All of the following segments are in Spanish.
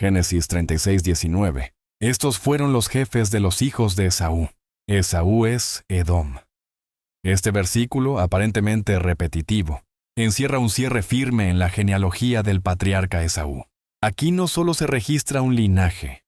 Génesis 36:19. Estos fueron los jefes de los hijos de Esaú. Esaú es Edom. Este versículo, aparentemente repetitivo, encierra un cierre firme en la genealogía del patriarca Esaú. Aquí no solo se registra un linaje,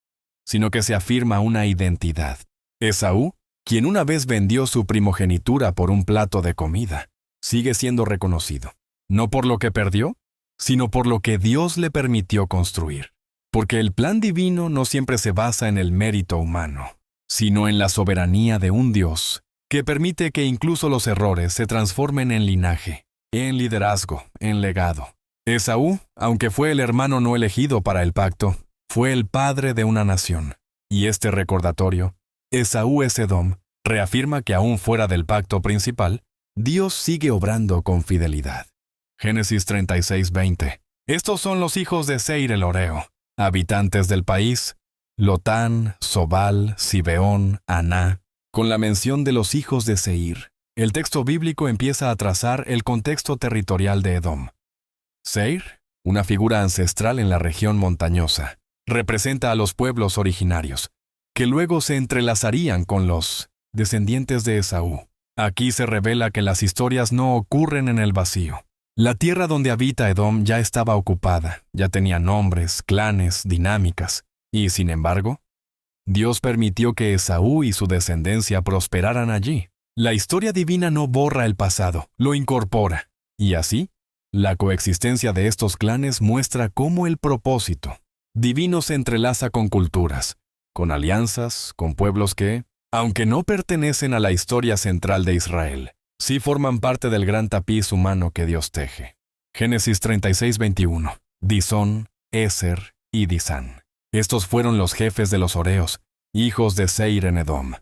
sino que se afirma una identidad. Esaú, quien una vez vendió su primogenitura por un plato de comida, sigue siendo reconocido, no por lo que perdió, sino por lo que Dios le permitió construir. Porque el plan divino no siempre se basa en el mérito humano, sino en la soberanía de un Dios que permite que incluso los errores se transformen en linaje, en liderazgo, en legado. Esaú, aunque fue el hermano no elegido para el pacto, fue el padre de una nación. Y este recordatorio, Esaú es Edom, reafirma que aún fuera del pacto principal, Dios sigue obrando con fidelidad. Génesis 36:20. Estos son los hijos de Seir el Horeo, habitantes del país: Lotán, Sobal, Zibeón, Aná. Con la mención de los hijos de Seir, el texto bíblico empieza a trazar el contexto territorial de Edom. Seir, una figura ancestral en la región montañosa, representa a los pueblos originarios, que luego se entrelazarían con los descendientes de Esaú. Aquí se revela que las historias no ocurren en el vacío. La tierra donde habita Edom ya estaba ocupada, ya tenía nombres, clanes, dinámicas, y sin embargo, Dios permitió que Esaú y su descendencia prosperaran allí. La historia divina no borra el pasado, lo incorpora, y así, la coexistencia de estos clanes muestra cómo el propósito divino se entrelaza con culturas, con alianzas, con pueblos que, aunque no pertenecen a la historia central de Israel, sí forman parte del gran tapiz humano que Dios teje. Génesis 36:21. Disón, Eser y Disán. Estos fueron los jefes de los horeos, hijos de Seir en Edom.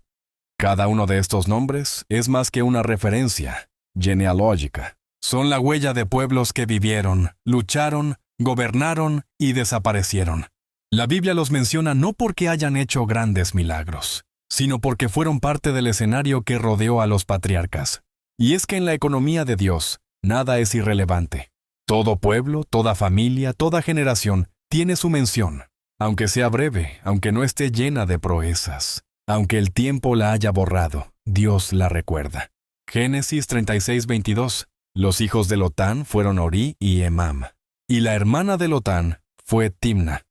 Cada uno de estos nombres es más que una referencia genealógica. Son la huella de pueblos que vivieron, lucharon, gobernaron y desaparecieron. La Biblia los menciona no porque hayan hecho grandes milagros, sino porque fueron parte del escenario que rodeó a los patriarcas. Y es que en la economía de Dios, nada es irrelevante. Todo pueblo, toda familia, toda generación tiene su mención, aunque sea breve, aunque no esté llena de proezas. Aunque el tiempo la haya borrado, Dios la recuerda. Génesis 36:22. Los hijos de Lotán fueron Orí y Emam, y la hermana de Lotán fue Timna.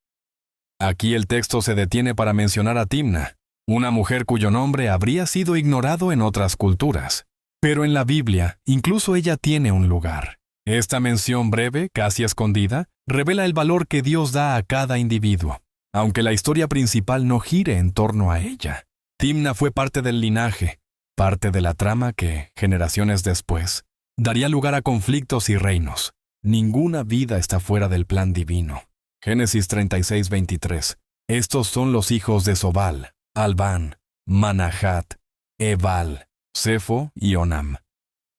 Aquí el texto se detiene para mencionar a Timna, una mujer cuyo nombre habría sido ignorado en otras culturas. Pero en la Biblia, incluso ella tiene un lugar. Esta mención breve, casi escondida, revela el valor que Dios da a cada individuo, aunque la historia principal no gire en torno a ella. Timna fue parte del linaje, parte de la trama que, generaciones después, daría lugar a conflictos y reinos. Ninguna vida está fuera del plan divino. Génesis 36:23. Estos son los hijos de Sobal, Albán, Manahat, Ebal, Sefo y Onam.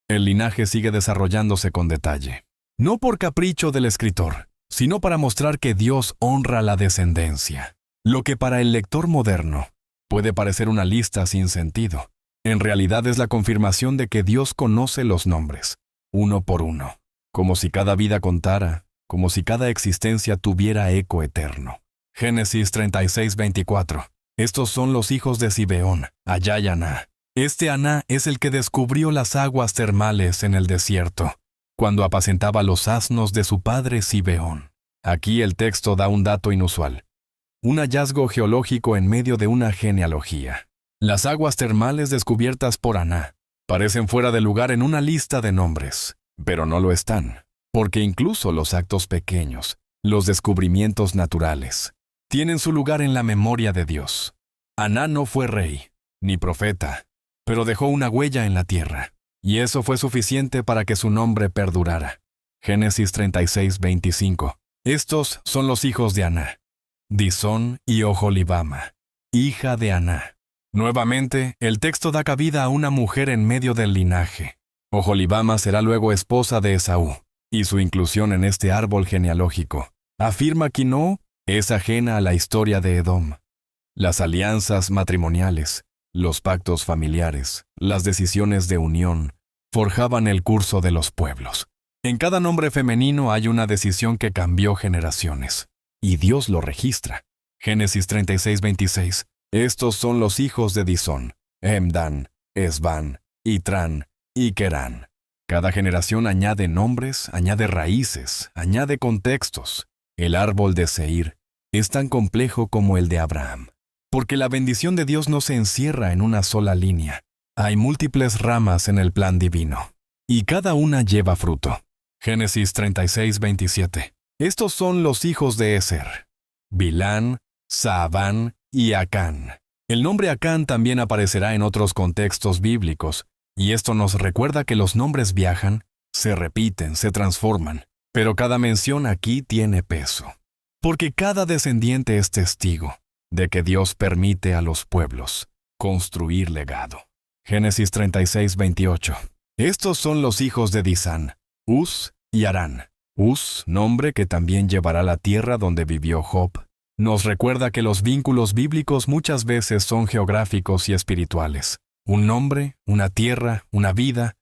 El linaje sigue desarrollándose con detalle. No por capricho del escritor, sino para mostrar que Dios honra la descendencia. Lo que para el lector moderno puede parecer una lista sin sentido, en realidad es la confirmación de que Dios conoce los nombres, uno por uno, como si cada vida contara, como si cada existencia tuviera eco eterno. Génesis 36:24. Estos son los hijos de Zibeón, Allá y Aná. Este Aná es el que descubrió las aguas termales en el desierto, cuando apacentaba los asnos de su padre Zibeón. Aquí el texto da un dato inusual. Un hallazgo geológico en medio de una genealogía. Las aguas termales descubiertas por Aná parecen fuera de lugar en una lista de nombres, pero no lo están, porque incluso los actos pequeños, los descubrimientos naturales, tienen su lugar en la memoria de Dios. Aná no fue rey, ni profeta, pero dejó una huella en la tierra, y eso fue suficiente para que su nombre perdurara. Génesis 36:25. Estos son los hijos de Aná: Disón y Oholibama, hija de Aná. Nuevamente, el texto da cabida a una mujer en medio del linaje. Oholibama será luego esposa de Esaú, y su inclusión en este árbol genealógico afirma que no es ajena a la historia de Edom. Las alianzas matrimoniales, los pactos familiares, las decisiones de unión, forjaban el curso de los pueblos. En cada nombre femenino hay una decisión que cambió generaciones. y Dios lo registra. Génesis 36:26. Estos son los hijos de Disón: Hemdán, Esbán, Itrán y Querán. Cada generación añade nombres, añade raíces, añade contextos. El árbol de Seir es tan complejo como el de Abraham, porque la bendición de Dios no se encierra en una sola línea. Hay múltiples ramas en el plan divino, y cada una lleva fruto. Génesis 36:27. Estos son los hijos de Eser: Bilán, Saabán y Acán. El nombre Acán también aparecerá en otros contextos bíblicos, y esto nos recuerda que los nombres viajan, se repiten, se transforman, pero cada mención aquí tiene peso, porque cada descendiente es testigo de que Dios permite a los pueblos construir legado. Génesis 36:28. Estos son los hijos de Disán: Uz y Arán. Uz, nombre que también llevará la tierra donde vivió Job, nos recuerda que los vínculos bíblicos muchas veces son geográficos y espirituales. Un nombre, una tierra, una vida,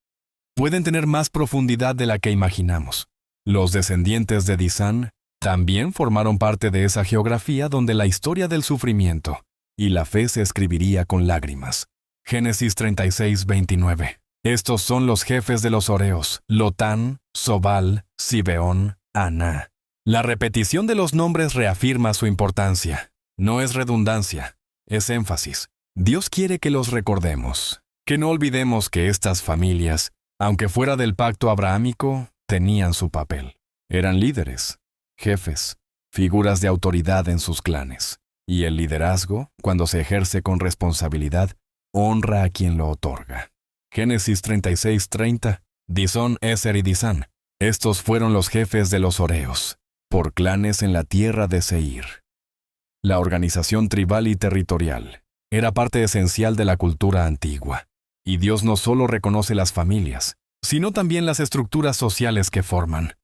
pueden tener más profundidad de la que imaginamos. Los descendientes de Disán también formaron parte de esa geografía donde la historia del sufrimiento y la fe se escribiría con lágrimas. Génesis 36:29. Estos son los jefes de los horeos: Lotán, Sobal, Zibeón, Aná. La repetición de los nombres reafirma su importancia. No es redundancia, es énfasis. Dios quiere que los recordemos, que no olvidemos que estas familias, aunque fuera del pacto abrahámico, tenían su papel. Eran líderes, jefes, figuras de autoridad en sus clanes. Y el liderazgo, cuando se ejerce con responsabilidad, honra a quien lo otorga. Génesis 36:30. Disón, Eser y Disán. Estos fueron los jefes de los horeos, por clanes en la tierra de Seir. La organización tribal y territorial era parte esencial de la cultura antigua, y Dios no solo reconoce las familias, sino también las estructuras sociales que forman.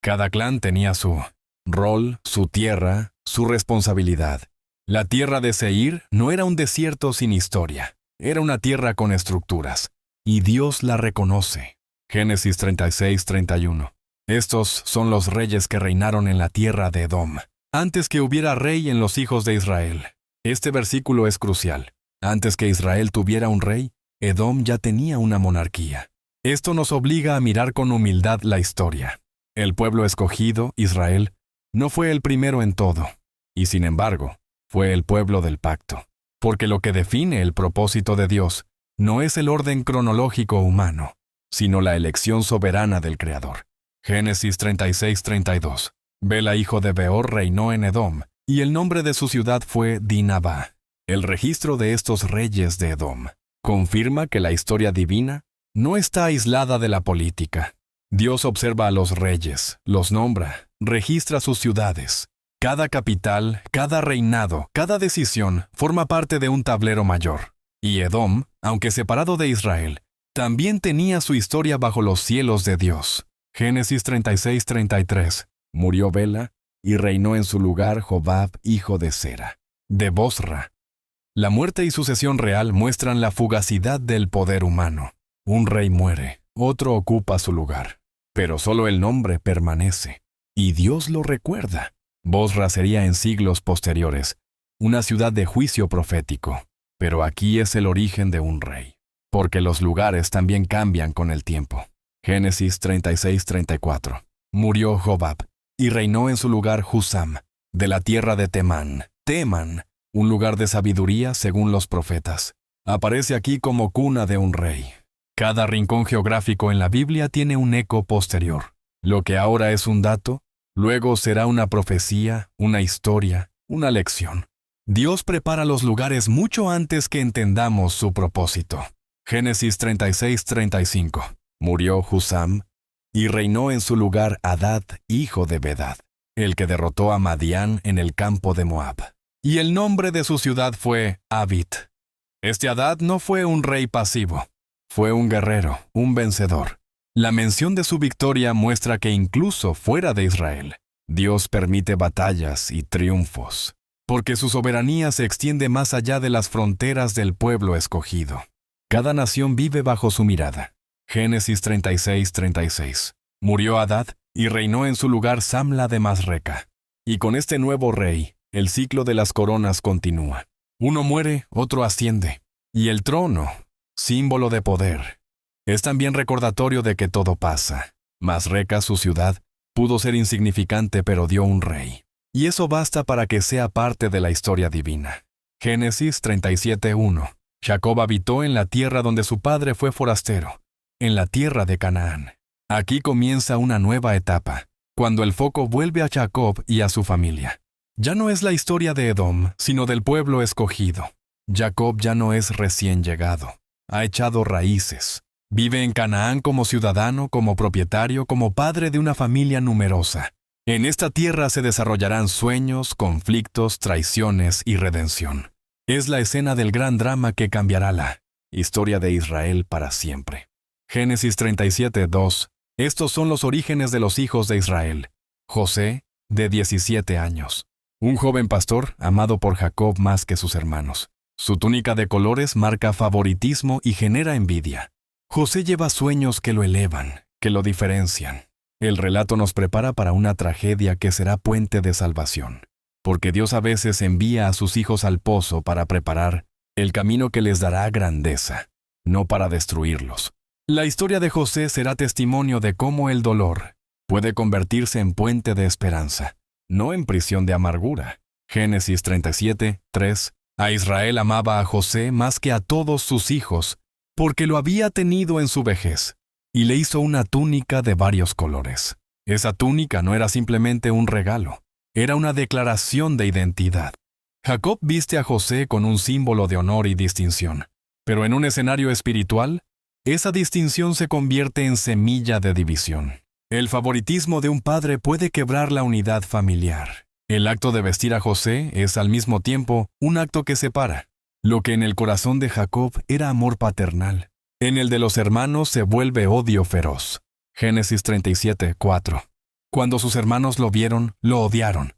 Cada clan tenía su rol, su tierra, su responsabilidad. La tierra de Seir no era un desierto sin historia, era una tierra con estructuras, y Dios la reconoce. Génesis 36:31. Estos son los reyes que reinaron en la tierra de Edom, antes que hubiera rey en los hijos de Israel. Este versículo es crucial. Antes que Israel tuviera un rey, Edom ya tenía una monarquía. Esto nos obliga a mirar con humildad la historia. El pueblo escogido, Israel, no fue el primero en todo, y sin embargo, fue el pueblo del pacto, porque lo que define el propósito de Dios no es el orden cronológico humano, sino la elección soberana del Creador. Génesis 36:32. Bela, hijo de Beor, reinó en Edom, y el nombre de su ciudad fue Dinabá. El registro de estos reyes de Edom confirma que la historia divina no está aislada de la política. Dios observa a los reyes, los nombra, registra sus ciudades. Cada capital, cada reinado, cada decisión forma parte de un tablero mayor. Y Edom, aunque separado de Israel, también tenía su historia bajo los cielos de Dios. Génesis 36:33. Murió Bela, y reinó en su lugar Jobab, hijo de Sera, de Bosra. La muerte y sucesión real muestran la fugacidad del poder humano. Un rey muere, otro ocupa su lugar, pero solo el nombre permanece, y Dios lo recuerda. Bosra sería en siglos posteriores una ciudad de juicio profético, pero aquí es el origen de un rey, porque los lugares también cambian con el tiempo. Génesis 36:34. Murió Jobab, y reinó en su lugar Husam, de la tierra de Temán. Temán, un lugar de sabiduría según los profetas, aparece aquí como cuna de un rey. Cada rincón geográfico en la Biblia tiene un eco posterior. Lo que ahora es un dato, luego será una profecía, una historia, una lección. Dios prepara los lugares mucho antes que entendamos su propósito. Génesis 36:35. Murió Husam, y reinó en su lugar Hadad, hijo de Bedad, el que derrotó a Madián en el campo de Moab. Y el nombre de su ciudad fue Avit. Este Hadad no fue un rey pasivo, fue un guerrero, un vencedor. La mención de su victoria muestra que incluso fuera de Israel, Dios permite batallas y triunfos, porque su soberanía se extiende más allá de las fronteras del pueblo escogido. Cada nación vive bajo su mirada. Génesis 36:36. Murió Hadad, y reinó en su lugar Samla de Masreca, Y con este nuevo rey, el ciclo de las coronas continúa. Uno muere, otro asciende. Y el trono, símbolo de poder, es también recordatorio de que todo pasa. Masreca, su ciudad, pudo ser insignificante pero dio un rey. Y eso basta para que sea parte de la historia divina. Génesis 37:1. Jacob habitó en la tierra donde su padre fue forastero, en la tierra de Canaán. Aquí comienza una nueva etapa, cuando el foco vuelve a Jacob y a su familia. Ya no es la historia de Edom, sino del pueblo escogido. Jacob ya no es recién llegado. Ha echado raíces. Vive en Canaán como ciudadano, como propietario, como padre de una familia numerosa. En esta tierra se desarrollarán sueños, conflictos, traiciones y redención. Es la escena del gran drama que cambiará la historia de Israel para siempre. Génesis 37:2. Estos son los orígenes de los hijos de Israel. José, de 17 años. Un joven pastor, amado por Jacob más que sus hermanos. Su túnica de colores marca favoritismo y genera envidia. José lleva sueños que lo elevan, que lo diferencian. El relato nos prepara para una tragedia que será puente de salvación, porque Dios a veces envía a sus hijos al pozo para preparar el camino que les dará grandeza, no para destruirlos. La historia de José será testimonio de cómo el dolor puede convertirse en puente de esperanza, no en prisión de amargura. Génesis 37:3. A Israel amaba a José más que a todos sus hijos, porque lo había tenido en su vejez, y le hizo una túnica de varios colores. Esa túnica no era simplemente un regalo, era una declaración de identidad. Jacob viste a José con un símbolo de honor y distinción, pero en un escenario espiritual, esa distinción se convierte en semilla de división. El favoritismo de un padre puede quebrar la unidad familiar. El acto de vestir a José es al mismo tiempo un acto que separa. Lo que en el corazón de Jacob era amor paternal, en el de los hermanos se vuelve odio feroz. Génesis 37:4. Cuando sus hermanos lo vieron, lo odiaron,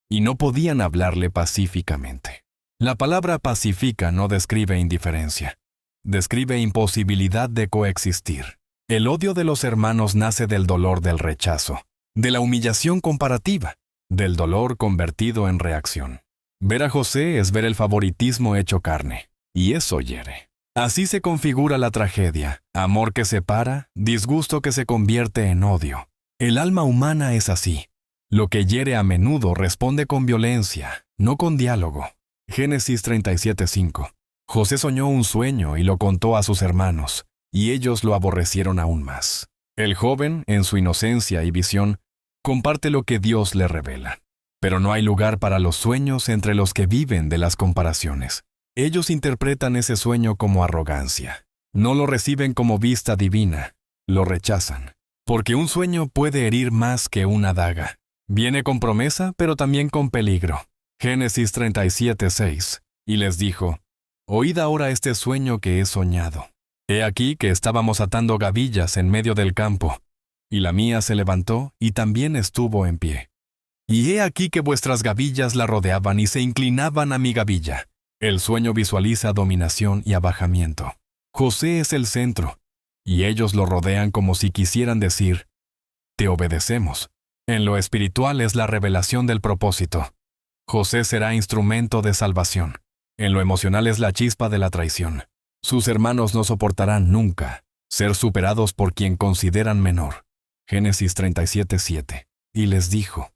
y no podían hablarle pacíficamente. La palabra pacifica no describe indiferencia, describe imposibilidad de coexistir. El odio de los hermanos nace del dolor del rechazo, de la humillación comparativa, del dolor convertido en reacción. Ver a José es ver el favoritismo hecho carne, y eso hiere. Así se configura la tragedia, amor que separa, disgusto que se convierte en odio. El alma humana es así. Lo que hiere a menudo responde con violencia, no con diálogo. Génesis 37:5. José soñó un sueño y lo contó a sus hermanos, y ellos lo aborrecieron aún más. El joven, en su inocencia y visión, comparte lo que Dios le revela. Pero no hay lugar para los sueños entre los que viven de las comparaciones. Ellos interpretan ese sueño como arrogancia. No lo reciben como vista divina, lo rechazan. Porque un sueño puede herir más que una daga. Viene con promesa, pero también con peligro. Génesis 37:6. Y les dijo: Oíd ahora este sueño que he soñado. He aquí que estábamos atando gavillas en medio del campo, y la mía se levantó y también estuvo en pie. Y he aquí que vuestras gavillas la rodeaban y se inclinaban a mi gavilla. El sueño visualiza dominación y abajamiento. José es el centro, y ellos lo rodean como si quisieran decir: te obedecemos. En lo espiritual es la revelación del propósito. José será instrumento de salvación. En lo emocional es la chispa de la traición. Sus hermanos no soportarán nunca ser superados por quien consideran menor. Génesis 37:7. Y les dijo: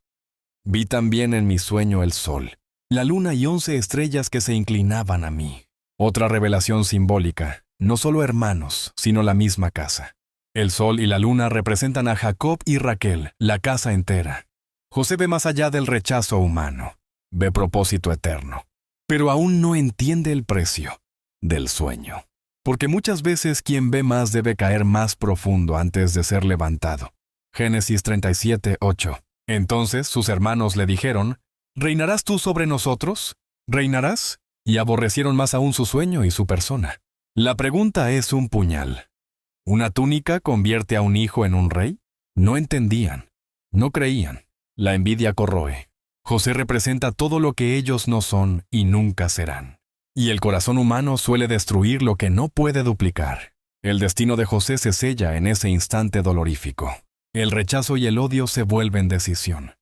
vi también en mi sueño el sol, la luna y 11 estrellas que se inclinaban a mí. Otra revelación simbólica, no solo hermanos, sino la misma casa. El sol y la luna representan a Jacob y Raquel, la casa entera. José ve más allá del rechazo humano, ve propósito eterno, pero aún no entiende el precio del sueño. Porque muchas veces quien ve más debe caer más profundo antes de ser levantado. Génesis 37:8. Entonces sus hermanos le dijeron: ¿reinarás tú sobre nosotros? ¿Reinarás? Y aborrecieron más aún su sueño y su persona. La pregunta es un puñal. ¿Una túnica convierte a un hijo en un rey? No entendían, no creían. La envidia corroe. José representa todo lo que ellos no son y nunca serán. Y el corazón humano suele destruir lo que no puede duplicar. El destino de José se sella en ese instante dolorífico. El rechazo y el odio se vuelven decisión.